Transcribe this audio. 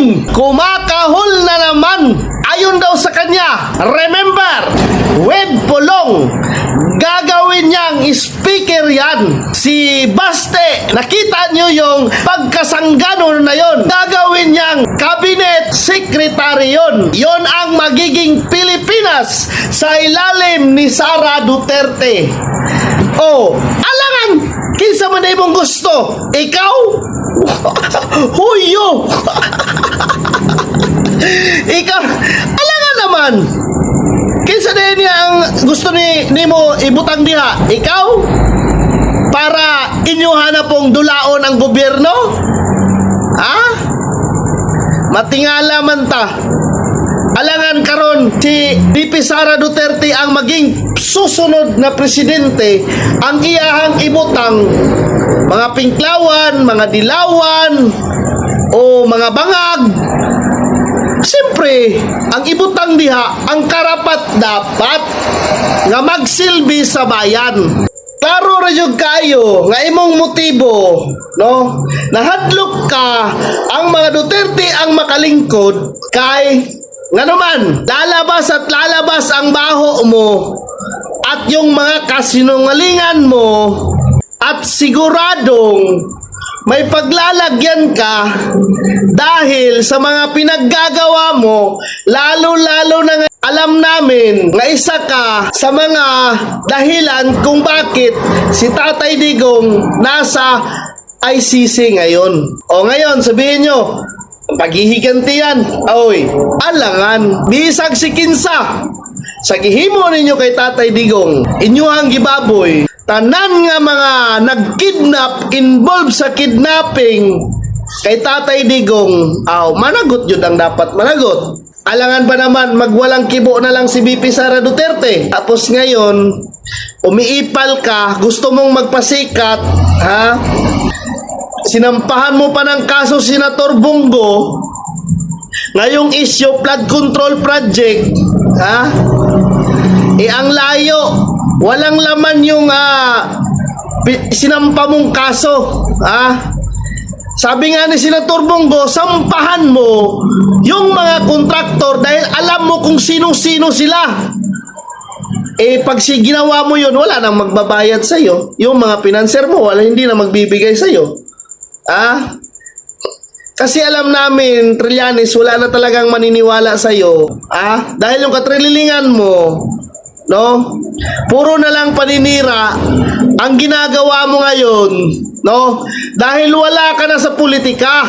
Pulong kumakahol na naman. Ayon daw sa kanya, remember, with Pulong, gagawin niyang speaker yan. Si Baste, nakita niyo yung pagkasanggano na yon. Gagawin niyang cabinet secretary yon. Yon ang magiging Pilipinas sa ilalim ni Sara Duterte. Oh, alangan, kinsa man na imong gusto? Ikaw? Huyo! Ikaw, alangan naman. Kinsa na niya ang gusto ni mo ibutang diha? Ikaw? Para inyuhan na pong dulaon ang gobyerno? Ha? Matingala man ta. Alangan karon si VP Sara Duterte ang maging susunod na presidente, ang iyahang ibutang mga pinklawan, mga dilawan o mga bangag. Siyempre, ang ibutang diha ang karapat dapat nga magsilbi sa bayan. Klaro ra jud kayo nga imong motibo, no? Nahadlok ka ang mga Duterte ang makalingkod kay nga naman, lalabas at lalabas ang baho mo at yung mga kasinungalingan mo at siguradong may paglalagyan ka dahil sa mga pinaggagawa mo, lalo-lalo na nga alam namin nga isa ka sa mga dahilan kung bakit si Tatay Digong nasa ICC ngayon. O ngayon, sabihin nyo, paghihiganti yan, oy, alangan, bisag si kinsa sa gihimo ninyo kay Tatay Digong, inyuhang gibaboy, tanan nga mga nagkidnap, involved sa kidnapping kay Tatay Digong, managot yun ang dapat managot. Alangan ba naman magwalang kibo na lang si VP Sara Duterte? Tapos ngayon, umiipal ka, gusto mong magpasikat, ha? Sinampahan mo pa ng kaso Senator Bongo ngayong issue flood control project, ha? Ang layo, walang laman yung sinampa mong kaso, ha? Sabi nga ni Senator Bongo, sampahan mo yung mga kontraktor dahil alam mo kung sino-sino sila. Pag ginawa mo yun, wala nang magbabayad sa'yo. Yung mga pinanser mo, hindi na magbibigay sa'yo. Kasi alam namin, Trillanes, wala na talagang maniniwala sa'yo. Dahil yung katrililingan mo, no? Puro na lang paninira ang ginagawa mo ngayon, no? Dahil wala ka na sa politika.